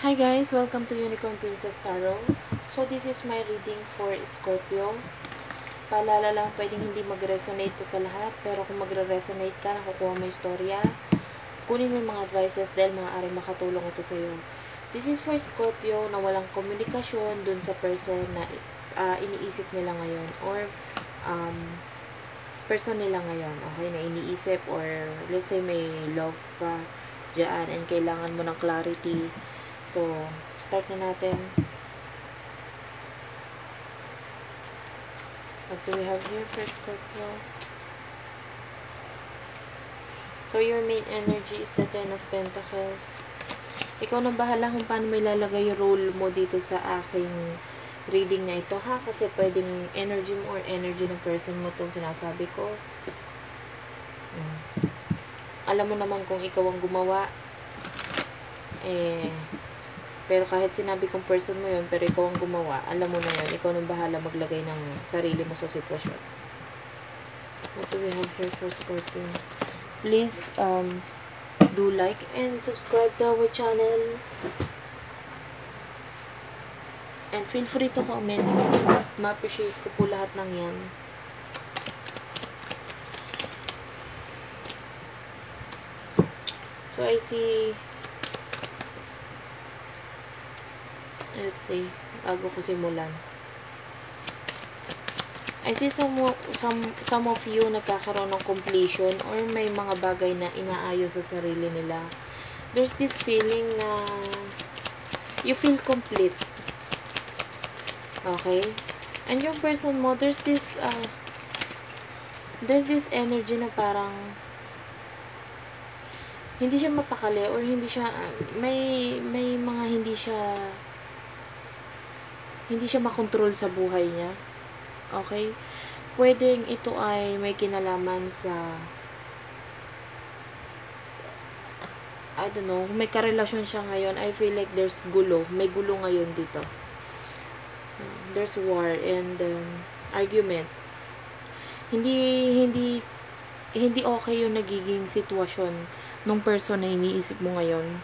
Hi guys, welcome to Unicorn Princess Tarot. So this is my reading for Scorpio. Paalala lang, pwedeng hindi mag-resonate to sa lahat, pero kung magre-resonate ka, nakukuha mo istorya, kunin mo yung mga advices dahil maaaring makatulong ito sa iyo. This is for Scorpio na walang komunikasyon dun sa person na iniisip nila ngayon or person nila ngayon, okay, na iniisip or let's say may love pa dyan and kailangan mo ng clarity. So, start na natin. What do we have here for Scorpio? So, your main energy is the Ten of Pentacles. Ikaw na bahala kung paano mo ilalagay yung role mo dito sa aking reading na ito, ha? Kasi pwedeng energy mo or energy ng person mo itong sinasabi ko. Alam mo naman kung ikaw ang gumawa, pero kahit sinabi kong person mo yun, pero ikaw ang gumawa, alam mo na yun, ikaw nang bahala maglagay ng sarili mo sa sitwasyon. What do we have here for Scorpio? Please, do like and subscribe to our channel. And feel free to comment. Ma-appreciate ko po lahat ng yan. So, I see... Let's see, bago ko simulan. I see some of you nagkakaroon ng completion or may mga bagay na inaayos sa sarili nila. There's this feeling na you feel complete. Okay? And yung person mo, there's this energy na parang hindi siya mapakali or hindi siya may mga hindi siya makontrol sa buhay niya. Okay? Pwedeng ito ay may kinalaman sa I don't know, kung may karelasyon siya ngayon, I feel like there's gulo. May gulo ngayon dito. There's war and arguments. Hindi okay yung nagiging sitwasyon ng person na iniisip mo ngayon.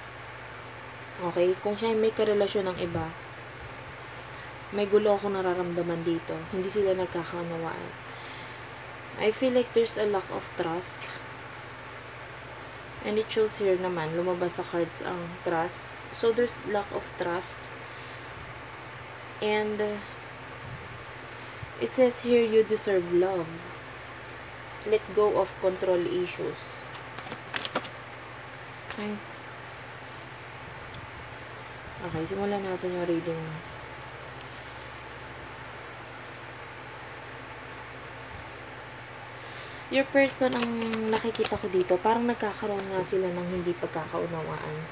Okay? Kung siya may karelasyon ng iba, may gulo ako nararamdaman dito. Hindi sila nagkakaunawaan. I feel like there's a lack of trust. And it shows here naman, lumabas sa cards ang trust. So, there's lack of trust. And, it says here, you deserve love. Let go of control issues. Okay. Okay, simulan natin yung reading. Your person ang nakikita ko dito, parang nagkakaroon nga sila ng hindi pagkakaunawaan.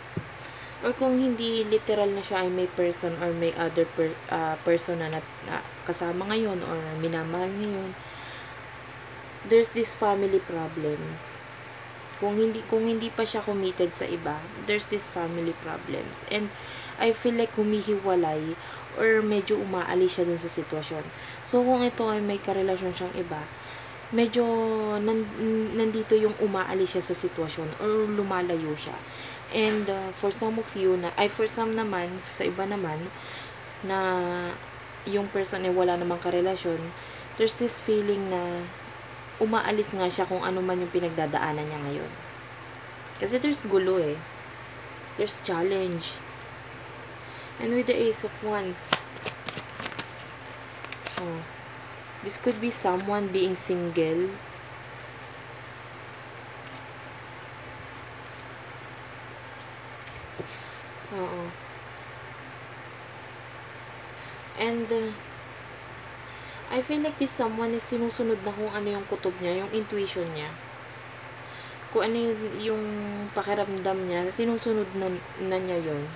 Or kung hindi literal na siya ay may person or may other person na kasama ngayon or minamahal ngayon, there's this family problems. Kung hindi pa siya committed sa iba, there's this family problems. And I feel like humihiwalay or medyo umaalis siya dun sa sitwasyon. So, kung ito ay may karelasyon siyang iba, medyo nandito yung umaalis siya sa sitwasyon or lumalayo siya. And for some of you for some naman, sa iba naman na yung person ay wala namang karelasyon, there's this feeling na umaalis nga siya kung ano man yung pinagdadaanan niya ngayon. Kasi there's gulo eh. There's challenge. And with the Ace of Wands, this could be someone being single. Oo. And, I feel like this someone is sinusunod na kung ano yung kutob niya, yung intuition niya. Kung ano yung pakiramdam niya, sinusunod na niya yun.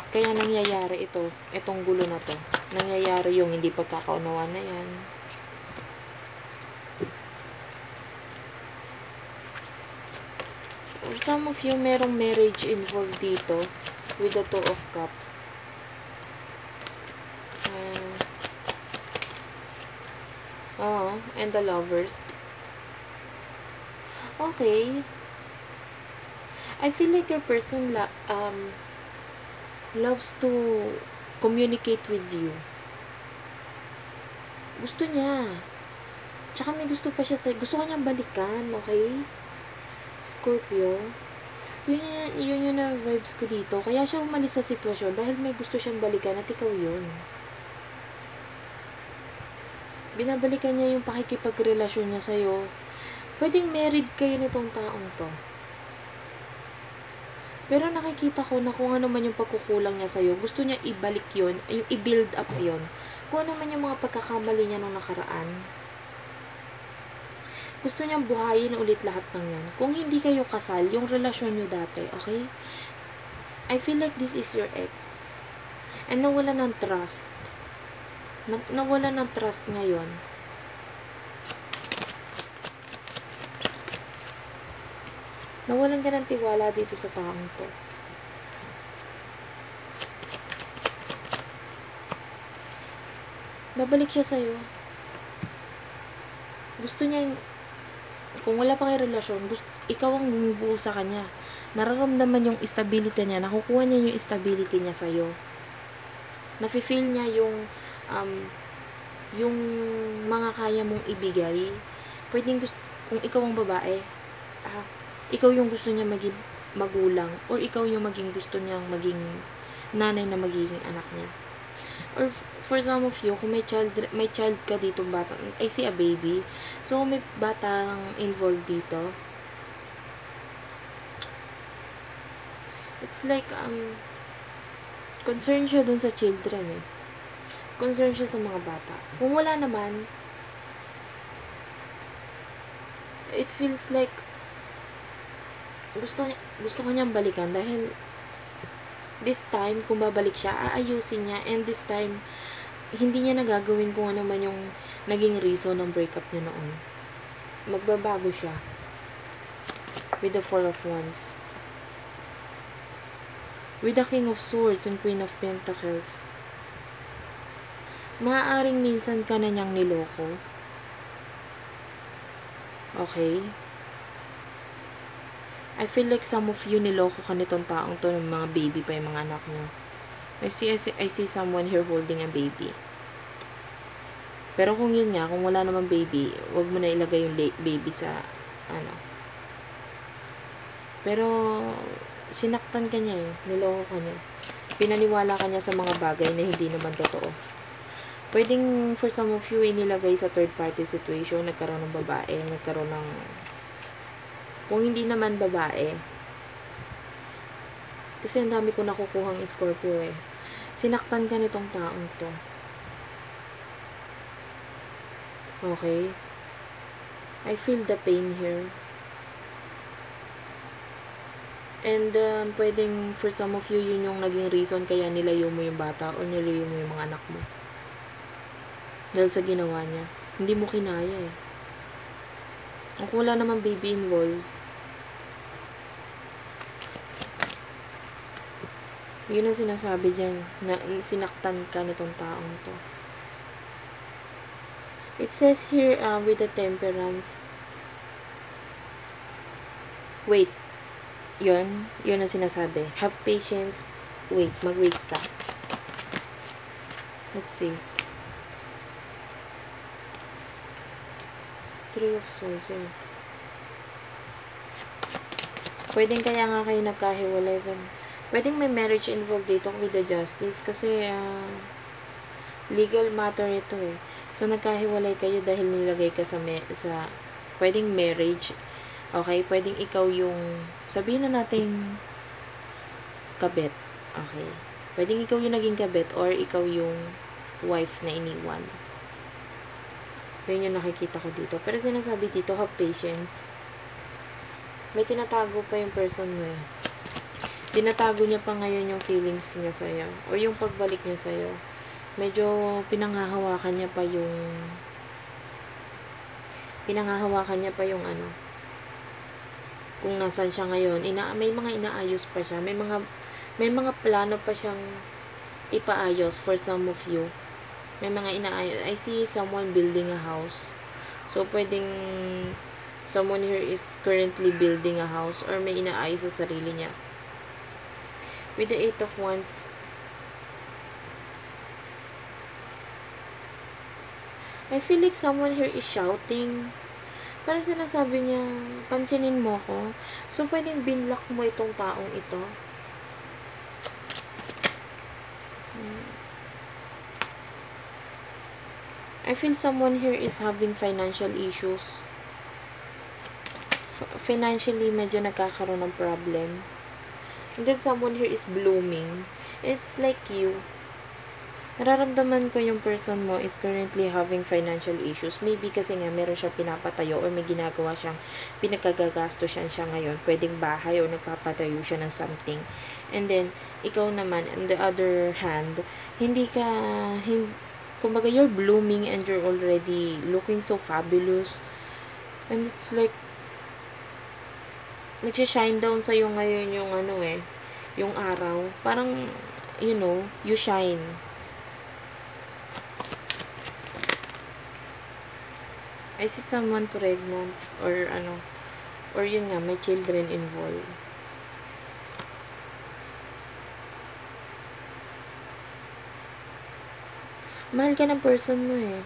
Kaya nangyayari itong gulo na to. Nangyayari yung hindi pagkakaunawan na yan. For some of you, merong marriage involved dito with the Two of Cups. And the Lovers. Okay. I feel like your person loves to communicate with you. Gusto niya. Tsaka may gusto pa siya gusto ka niyang balikan, okay? Scorpio. Yun yung na vibes ko dito. Kaya siya umalis sa sitwasyon dahil may gusto siyang balikan at ikaw yun. Binabalikan niya yung pakikipagrelasyon niya sa'yo. Pwedeng married kayo nitong taong to. Pero nakikita ko na kung ano man yung pagkukulang niya sa'yo, gusto niya ibalik yun, yung i-build up yun. Kung ano man yung mga pagkakamali niya nung nakaraan. Gusto niyang buhayin ulit lahat ng yan. Kung hindi kayo kasal, yung relasyon niyo dati, okay? I feel like this is your ex. And nawala ng trust. Nawala ng trust ngayon. Nawalan ka ng tiwala dito sa taong to. Babalik siya sa'yo. Gusto niya, kung wala pa kayo relasyon, ikaw ang bumubuo sa kanya. Nararamdaman yung stability niya, nakukuha niya yung stability niya sa'yo. Nafe-feel niya yung mga kaya mong ibigay. Pwedeng kung ikaw ang babae, ikaw yung gusto niya maging magulang, or ikaw yung maging gusto niyang maging nanay na magiging anak niya. Or for some of you, kung may child ka dito bata, I see a baby. So kung may batang involved dito, it's like concerned siya dun sa children eh. Concerned siya sa mga bata. Kung wala naman, it feels like gusto ko niyang balikan dahil this time, kung babalik siya, aayusin niya, and this time, hindi niya nagagawin kung ano man yung naging reason ng breakup niya noon. Magbabago siya. With the Four of Wands. With the King of Swords and Queen of Pentacles. Maaaring minsan ka na niyang niloko. Okay? I feel like some of you niloko ka nitong taong to ng mga baby pa yung mga anak niyo. I see someone here holding a baby. Pero kung yun nga, kung wala namang baby, wag mo na ilagay yung baby sa Pero sinaktan ka niya eh. Niloko ka niya. Pinaniwala ka niya sa mga bagay na hindi naman totoo. Pwedeng for some of you inilagay sa third party situation, nagkaroon ng babae, nagkaroon ng kung hindi naman babae. Kasi ang dami ko nakukuhang Scorpio eh. Sinaktan ka nitong taong to. Okay? I feel the pain here. And pwedeng for some of you, yun yung naging reason kaya nilayo mo yung bata o nilayo mo yung mga anak mo. Dahil sa ginawa niya. Hindi mo kinaya eh. Kung wala namang baby involved, yun ang sinasabi dyan, na sinaktan ka nitong taong to. It says here, with the Temperance, wait. Yun ang sinasabi. Have patience. Wait, mag-wait ka. Let's see. Three of Swords, yun. Pwedeng kaya nga kayo nagkahiwalay. Pwedeng may marriage involved dito with the Justice kasi legal matter ito eh. So nagkahiwalay kayo dahil nilagay ka sa pwedeng marriage. Okay, pwedeng ikaw yung sabihin na nating kabet. Okay. Pwedeng ikaw yung naging kabet or ikaw yung wife na iniwan. Yun yung nakikita ko dito. Pero sinasabi dito, have patience. May tinatago pa yung person mo eh. Tinatago niya pa ngayon yung feelings niya sa'yo. O yung pagbalik niya sa'yo. Medyo pinanghahawakan niya pa yung kung nasan siya ngayon. May mga inaayos pa siya. May mga plano pa siyang ipaayos for some of you. May mga inaayos. I see someone building a house. So, pwedeng someone here is currently building a house or may inaayos sa sarili niya. With the Eight of Wands, I feel like someone here is shouting. Parang sinasabi niya, pansinin mo ko. So, pwedeng binlock mo itong taong ito. I feel someone here is having financial issues. Financially, medyo nagkakaroon ng problem. And then, someone here is blooming. It's like you. Nararamdaman ko yung person mo is currently having financial issues. Maybe kasi nga meron siyang pinapatayo or may ginagawa siyang pinagkagagastos siya ngayon. Pwedeng bahay o nagpapatayo siya ng something. And then, ikaw naman, on the other hand, kumbaga you're blooming and you're already looking so fabulous. And it's like, nagsishine down sa'yo ngayon yung yung araw. Parang, you shine. I see someone pregnant or yun nga, may children involved. Mahal ka ng person mo eh.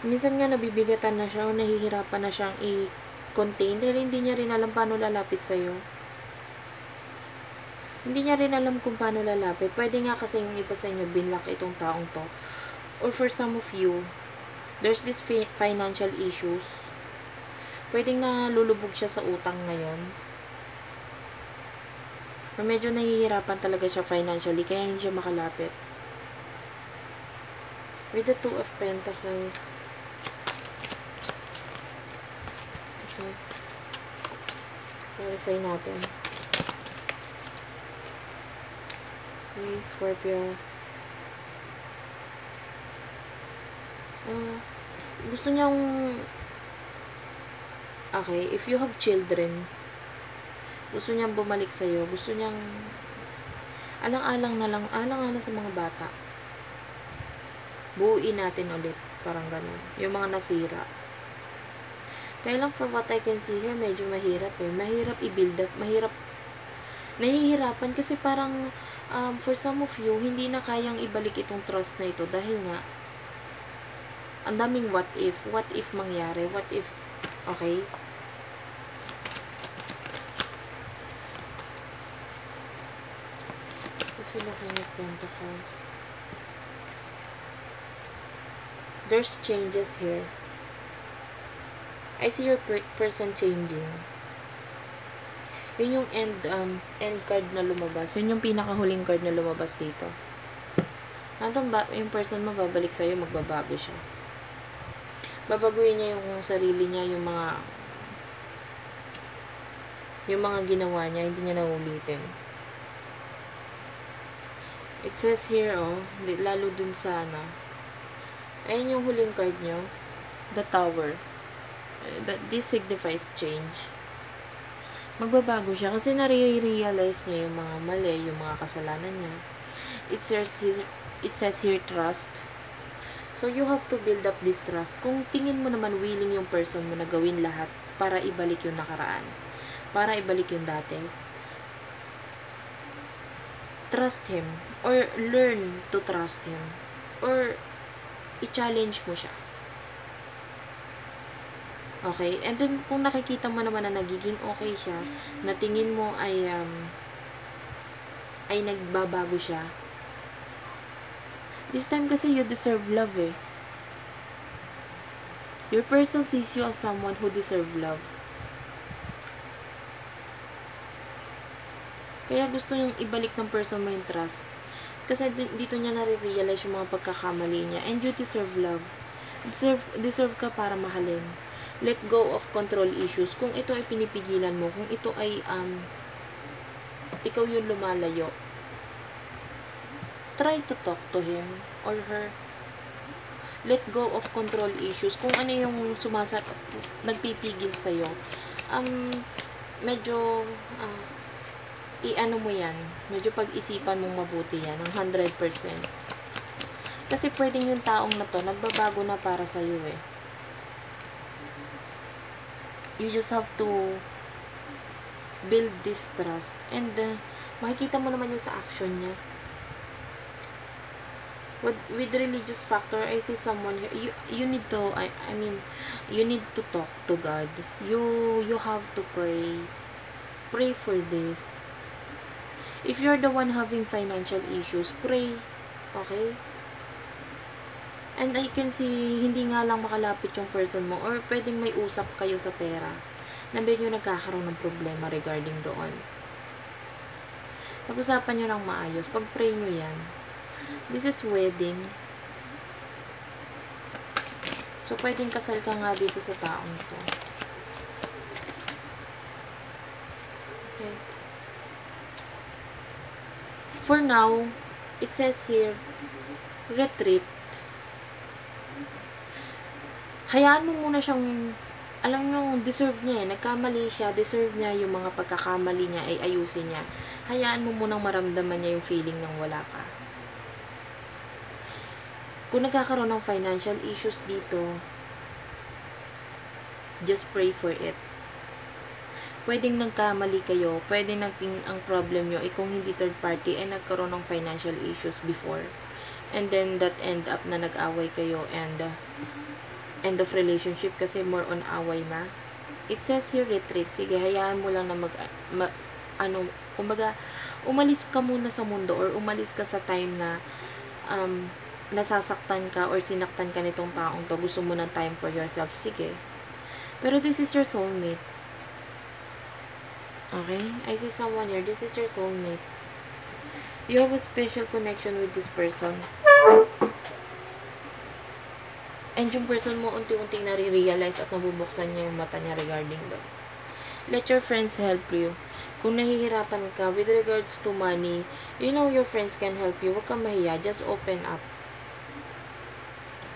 Minsan nga nabibigatan na siya o nahihirapan na siyang i-contain dahil hindi niya rin alam paano lalapit sa'yo. Hindi niya rin alam kung paano lalapit. Pwede nga kasi yung iba sa inyo binlock itong taong to. Or for some of you, there's this financial issues. Pwedeng nalulubog siya sa utang ngayon. Or medyo nahihirapan talaga siya financially, kaya hindi siya makalapit. With the Two of Pentacles. Okay. Clarify natin. Okay, Scorpio. Gusto niyang if you have children, gusto niyang bumalik sa'yo, gusto niyang alang-alang sa mga bata. Buuin natin ulit, parang ganun. Yung mga nasira. Kaya lang, for what I can see here, medyo mahirap eh. Mahirap i-build up, nahihirapan kasi parang for some of you, hindi na kayang ibalik itong trust na ito dahil nga ang daming what if mangyari, what if, okay? Let's look at Pentacles. There's changes here. I see your person changing. Yun yung end card na lumabas. Yun yung pinakahuling card na lumabas dito. Yung person mo babalik sa'yo, magbabago siya. Babaguhin niya yung sarili niya, yung mga ginawa niya, hindi niya naulitin. It says here, lalo dun sa ayun yung huling card nyo, the Tower. This signifies change. Magbabago siya kasi nare-realize niya yung mga mali, yung mga kasalanan niya. It says here trust. So, you have to build up this trust. Kung tingin mo naman willing yung person mo na gawin lahat para ibalik yung nakaraan, para ibalik yung dati, trust him or learn to trust him or i-challenge mo siya. Okay? And then, kung nakikita mo naman na nagiging okay siya, na tingin mo ay nagbabago siya, this time kasi you deserve love eh. Your person sees you as someone who deserve love. Kaya gusto niyang ibalik ng person mo yung trust. Kasi dito niya nare-realize yung mga pagkakamali niya. And you deserve love. Deserve ka para mahalin. Let go of control issues. Kung ito ay pinipigilan mo, kung ito ay ikaw yung lumalayo, try to talk to him or her. Let go of control issues. Kung ano yung nagpipigil sa'yo, medyo mo yan. Medyo pag-isipan mong mabuti yan, ng 100%. Kasi pwedeng yung taong na to, nagbabago na para sa'yo eh. You just have to build this trust. And makikita mo naman yun sa action niya. With religious factor, I see someone here. You need to, I mean, you need to talk to God. You have to pray. Pray for this. If you're the one having financial issues, pray. Okay? And I can see, hindi nga lang makalapit yung person mo, or pwedeng may usap kayo sa pera na medyo nagkakaroon ng problema regarding doon. Pag-usapan nyo ng maayos. Pag-pray nyo yan. This is wedding. So, pwedeng kasal ka nga dito sa taong to. Okay. For now, it says here, retreat. Hayaan mo muna siyang, alam nyo, deserve niya eh. Nagkamali siya, deserve niya yung mga pagkakamali niya ay ayusin niya. Hayaan mo munang maramdaman niya yung feeling ng wala ka. Kung nagkakaroon ng financial issues dito, just pray for it. Pwedeng nagkamali kayo, pwedeng naging ang problem nyo ay kung hindi third party ay nagkaroon ng financial issues before. And then that end up na nag-away kayo and end of relationship kasi more on away na. It says here retreat. Sige, hayaan mo lang na kumbaga, umalis ka muna sa mundo or umalis ka sa time na nasasaktan ka or sinaktan ka nitong taong to. Gusto mo ng time for yourself. Sige. Pero this is your soulmate. Okay? I see someone here. This is your soulmate. You have a special connection with this person. And yung person mo unti-unting nare-realize at nabubuksan niya yung mata niya regarding that. Let your friends help you. Kung nahihirapan ka with regards to money, you know your friends can help you. Huwag kang mahiya. Just open up.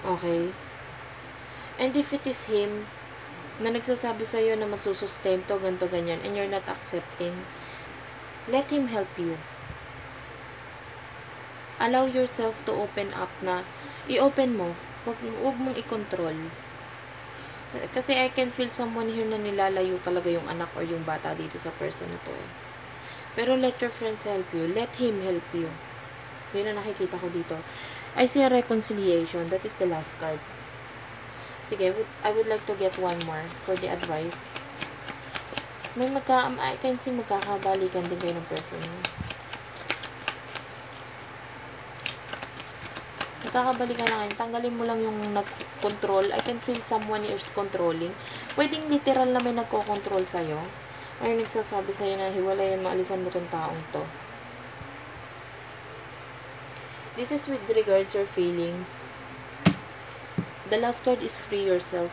Okay? And if it is him na nagsasabi sa'yo na magsusustento, ganto, ganyan, and you're not accepting, let him help you. Allow yourself to open up na, i-open mo. Huwag mong i-control. Kasi I can feel someone here na nilalayo talaga yung anak or yung bata dito sa person na to. Pero let your friends help you. Let him help you. Yun ang nakikita ko dito. I see a reconciliation. That is the last card. Sige, I would like to get one more for the advice. I can see magkakabalikan din kayo ng person. Magkakabalikan na kayo. Tanggalin mo lang yung nag-control. I can feel someone is controlling. Pwedeng literal na may nagko-control sa'yo. Or nagsasabi sa'yo na hiwalayan, maalisan mo tong taong to. This is with regards your feelings. The last card is free yourself.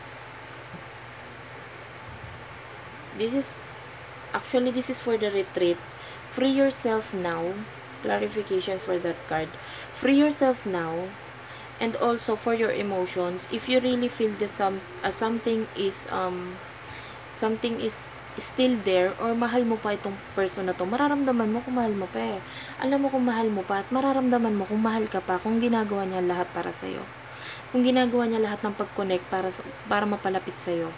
This is for the retreat. Free yourself now. Clarification for that card. Free yourself now. And also for your emotions, if you really feel that something is still there or mahal mo pa itong person na to, mararamdaman mo kung mahal mo pa eh. Alam mo kung mahal mo pa at mararamdaman mo kung mahal ka pa kung ginagawa niya lahat para sa'yo. Kung ginagawa niya lahat ng pag-connect para mapalapit sa'yo.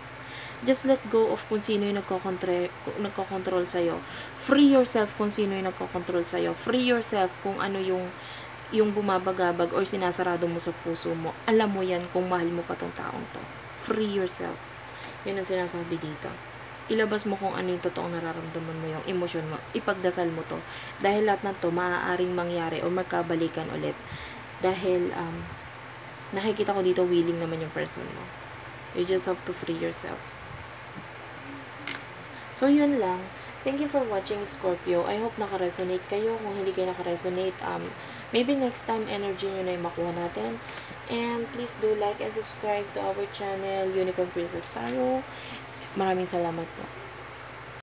Just let go of kung sino yung nagkocontrol sa'yo. Free yourself kung sino yung nagkocontrol sa'yo. Free yourself kung ano yung bumabagabag or sinasarado mo sa puso mo. Alam mo yan kung mahal mo pa tong taong to. Free yourself. Yun ang sinasabi dito. Ilabas mo kung ano yung totoong nararamdaman mo, yung emosyon mo. Ipagdasal mo to. Dahil lahat ng to, maaaring mangyari o magkabalikan ulit. Dahil, nakikita ko dito, willing naman yung person mo. You just have to free yourself. So, yun lang. Thank you for watching, Scorpio. I hope naka-resonate kayo. Kung hindi kayo naka-resonate, maybe next time, energy nyo na yung makuha natin. And please do like and subscribe to our channel, Unicorn Princess Tarot. Maraming salamat po.